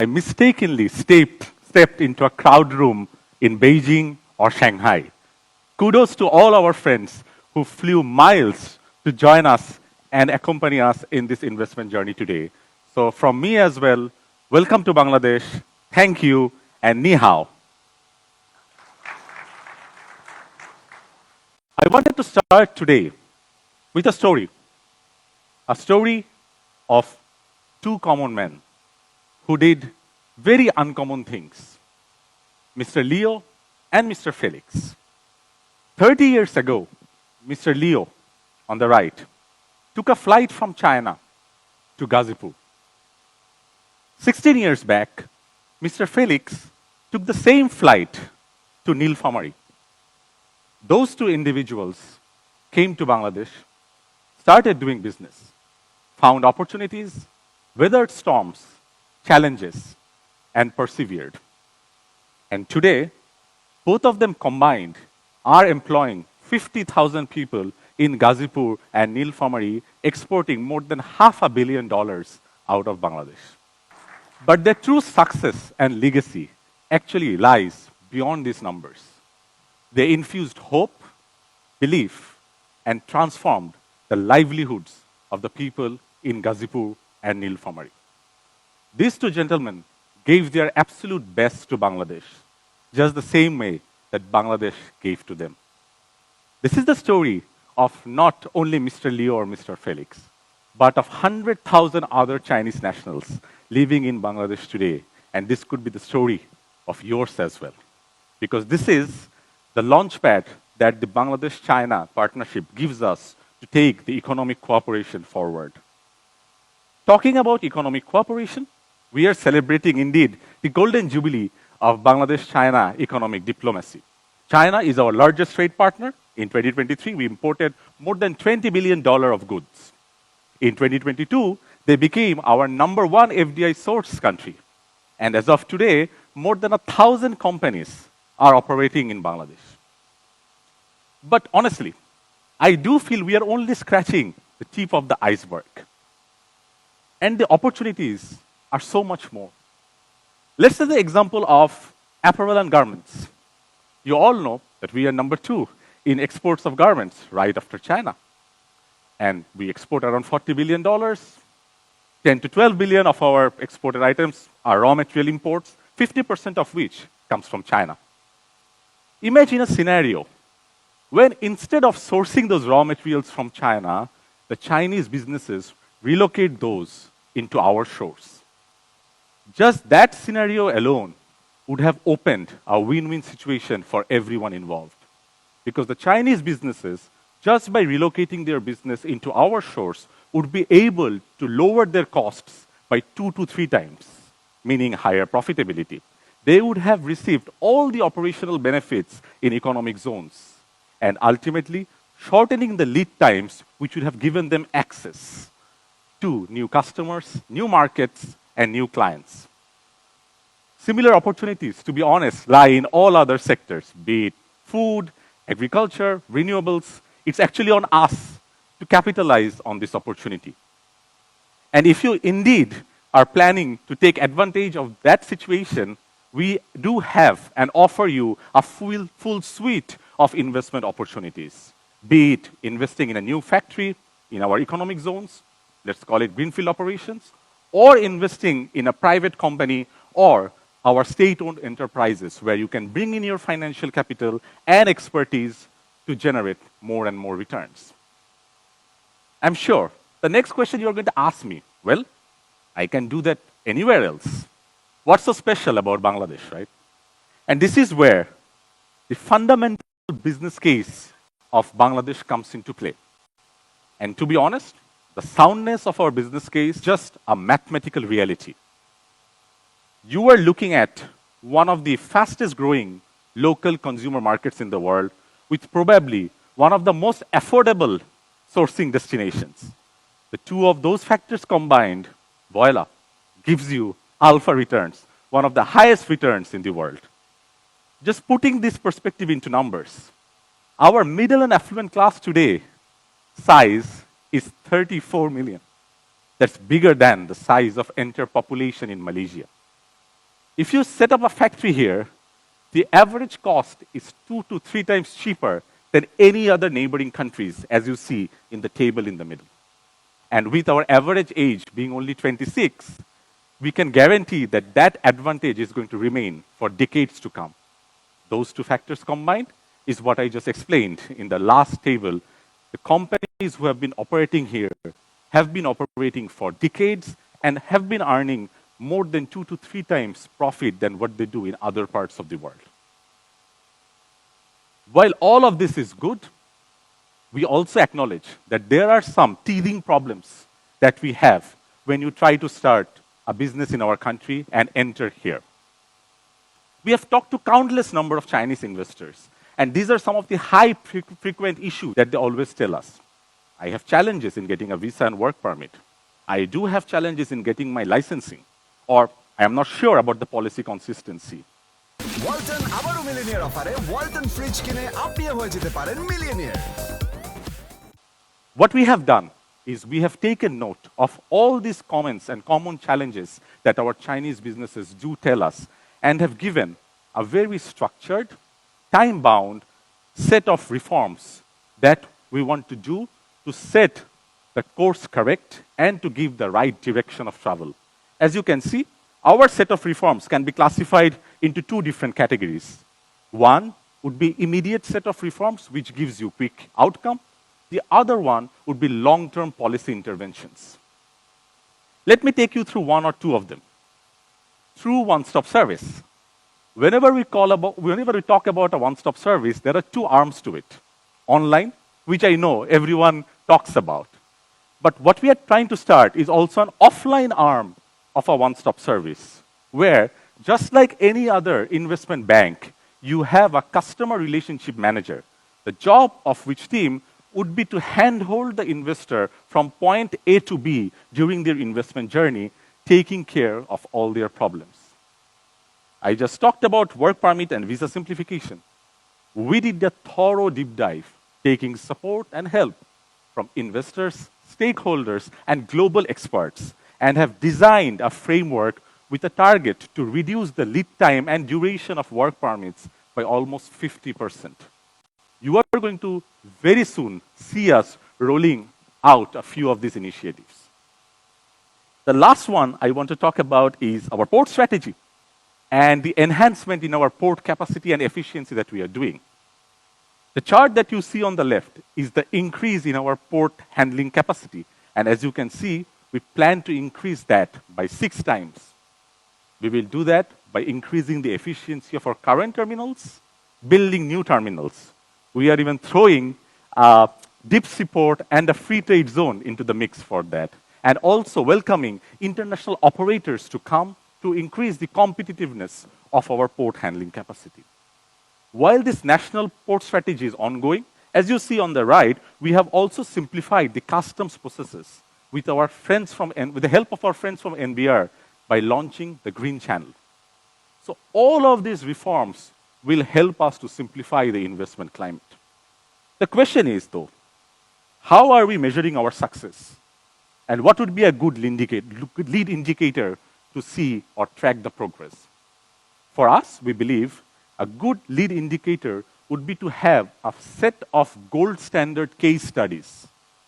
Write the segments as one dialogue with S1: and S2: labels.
S1: I mistakenly stepped into a crowd room in Beijing or Shanghai. Kudos to all our friends who flew miles to join us and accompany us in this investment journey today. So from me as well, welcome to Bangladesh, thank you, and ni hao. I wanted to start today with a story of two common men who did very uncommon things, Mr. Leo and Mr. Felix. 30 years ago, Mr. Leo, on the right, took a flight from China to Gazipur. 16 years back, Mr. Felix took the same flight to Nilphamari. Those two individuals came to Bangladesh, started doing business, found opportunities, weathered storms, challenges, and persevered. And today, both of them combined are employing 50,000 people in Gazipur and Nilphamari, exporting more than $500 million out of Bangladesh. But their true success and legacy actually lies beyond these numbers. They infused hope, belief, and transformed the livelihoods of the people in Gazipur and Nilphamari. These two gentlemen gave their absolute best to Bangladesh, just the same way that Bangladesh gave to them. This is the story of not only Mr. Leo or Mr. Felix, but of 100,000 other Chinese nationals living in Bangladesh today. And this could be the story of yours as well. Because this is the launchpad that the Bangladesh-China partnership gives us to take the economic cooperation forward. Talking about economic cooperation, we are celebrating indeed the golden jubilee of Bangladesh-China economic diplomacy. China is our largest trade partner. In 2023, we imported more than $20 billion of goods. In 2022, they became our #1 FDI source country. And as of today, more than 1,000 companies are operating in Bangladesh. But honestly, I do feel we are only scratching the tip of the iceberg. And the opportunities are so much more. Let's take the example of apparel and garments. You all know that we are #2 in exports of garments, right after China. And we export around $40 billion. 10 to 12 billion of our exported items are raw material imports, 50% of which comes from China. Imagine a scenario when instead of sourcing those raw materials from China, the Chinese businesses relocate those into our shores. Just that scenario alone would have opened a win-win situation for everyone involved. Because the Chinese businesses, just by relocating their business into our shores, would be able to lower their costs by 2 to 3 times, meaning higher profitability. They would have received all the operational benefits in economic zones, and ultimately shortening the lead times, which would have given them access to new customers, new markets, and new clients. Similar opportunities, to be honest, lie in all other sectors, be it food, agriculture, renewables. It's actually on us to capitalize on this opportunity. And if you indeed are planning to take advantage of that situation, we do have and offer you a full suite of investment opportunities, be it investing in a new factory in our economic zones, let's call it greenfield operations, or investing in a private company or our state-owned enterprises where you can bring in your financial capital and expertise to generate more and more returns. I'm sure the next question you're going to ask me, well, I can do that anywhere else. What's so special about Bangladesh, right? And this is where the fundamental business case of Bangladesh comes into play. And to be honest, the soundness of our business case is just a mathematical reality. You are looking at one of the fastest growing local consumer markets in the world with probably one of the most affordable sourcing destinations. The two of those factors combined, voila, gives you alpha returns, one of the highest returns in the world. Just putting this perspective into numbers, our middle and affluent class today size is 34 million. That's bigger than the size of entire population in Malaysia. If you set up a factory here, the average cost is 2 to 3 times cheaper than any other neighboring countries, as you see in the table in the middle. And with our average age being only 26, we can guarantee that that advantage is going to remain for decades to come. Those two factors combined is what I just explained in the last table. The companies who have been operating here have been operating for decades and have been earning more than 2 to 3 times profit than what they do in other parts of the world. While all of this is good, we also acknowledge that there are some teething problems that we have when you try to start a business in our country and enter here. We have talked to countless number of Chinese investors, and these are some of the high frequent issues that they always tell us. I have challenges in getting a visa and work permit. I do have challenges in getting my licensing, or I am not sure about the policy consistency.
S2: Walton আবারো millionaire অফারে Walton fridge কিনে আপনিও হয়ে যেতে পারেন millionaire.
S1: What we have done is we have taken note of all these comments and common challenges that our Chinese businesses do tell us and have given a very structured, time-bound set of reforms that we want to do to set the course correct and to give the right direction of travel. As you can see, our set of reforms can be classified into 2 different categories. One would be immediate set of reforms, which gives you quick outcome. The other one would be long-term policy interventions. Let me take you through 1 or 2 of them. Through one-stop service. Whenever we talk about a one-stop service, there are 2 arms to it. Online, which I know everyone talks about. But what we are trying to start is also an offline arm of a one-stop service, where just like any other investment bank, you have a customer relationship manager. The job of which team would be to handhold the investor from point A to B during their investment journey, taking care of all their problems. I just talked about work permit and visa simplification. We did a thorough deep dive, taking support and help from investors, stakeholders, and global experts, and have designed a framework with a target to reduce the lead time and duration of work permits by almost 50%. You are going to very soon see us rolling out a few of these initiatives. The last one I want to talk about is our port strategy and the enhancement in our port capacity and efficiency that we are doing. The chart that you see on the left is the increase in our port handling capacity. And as you can see, we plan to increase that by 6 times. We will do that by increasing the efficiency of our current terminals, building new terminals. We are even throwing a deep sea port and a free trade zone into the mix for that, and also welcoming international operators to come to increase the competitiveness of our port handling capacity. While this national port strategy is ongoing, as you see on the right, we have also simplified the customs processes with the help of our friends from NBR by launching the Green Channel. So all of these reforms will help us to simplify the investment climate. The question is, though, how are we measuring our success? And what would be a good lead indicator to see or track the progress? For us, we believe a good lead indicator would be to have a set of gold standard case studies,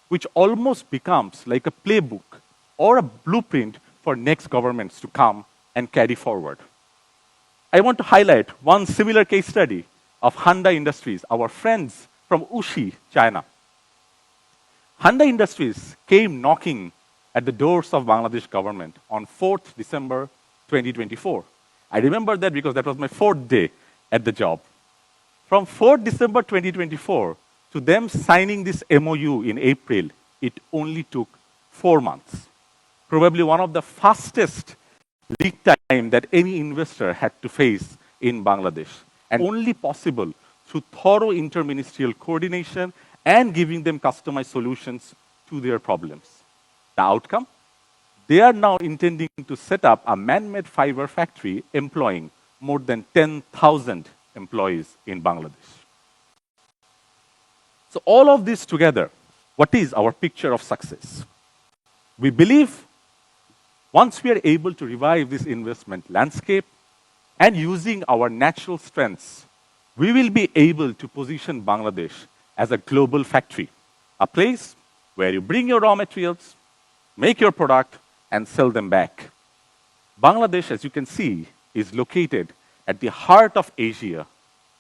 S1: which almost becomes like a playbook or a blueprint for next governments to come and carry forward. I want to highlight one similar case study of Hyundai Industries, our friends from Wuxi, China. Hyundai Industries came knocking at the doors of Bangladesh government on 4th December 2024. I remember that because that was my 4th day at the job. From 4th December 2024 to them signing this MOU in April, it only took 4 months. Probably one of the fastest lead time that any investor had to face in Bangladesh, and only possible through thorough interministerial coordination and giving them customized solutions to their problems. The outcome? They are now intending to set up a man-made fiber factory employing more than 10,000 employees in Bangladesh. So all of this together, what is our picture of success? We believe once we are able to revive this investment landscape, And using our natural strengths, we will be able to position Bangladesh as a global factory, a place where you bring your raw materials, make your product, and sell them back. Bangladesh, as you can see, is located at the heart of Asia,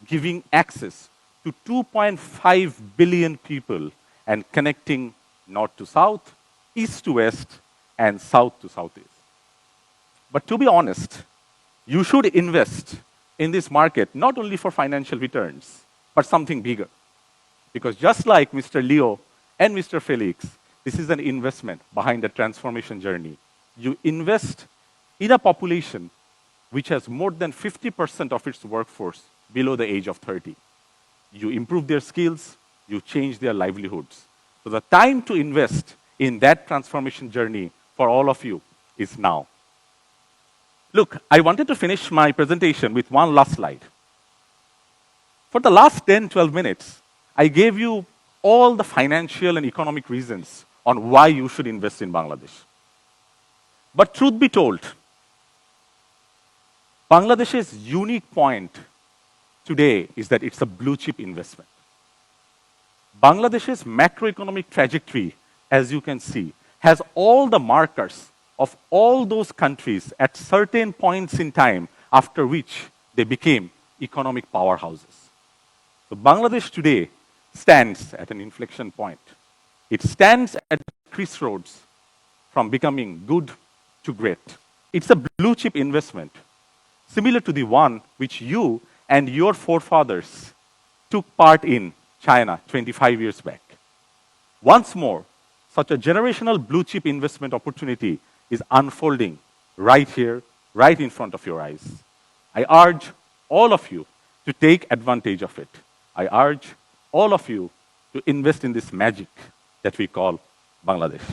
S1: giving access to 2.5 billion people and connecting north to south, east to west, and south to southeast. But to be honest, you should invest in this market not only for financial returns, but something bigger. Because just like Mr. Leo and Mr. Felix, this is an investment behind a transformation journey. You invest in a population which has more than 50% of its workforce below the age of 30. You improve their skills, you change their livelihoods. So the time to invest in that transformation journey for all of you is now. Look, I wanted to finish my presentation with one last slide. For the last 10, 12 minutes, I gave you all the financial and economic reasons on why you should invest in Bangladesh. But truth be told, Bangladesh's unique point today is that it's a blue chip investment. Bangladesh's macroeconomic trajectory, as you can see, has all the markers of all those countries at certain points in time after which they became economic powerhouses. So Bangladesh today stands at an inflection point. It stands at crossroads from becoming good to great. It's a blue chip investment, similar to the one which you and your forefathers took part in China 25 years back. Once more, such a generational blue chip investment opportunity is unfolding right here, right in front of your eyes. I urge all of you to take advantage of it. I urge all of you to invest in this magic that we call Bangladesh.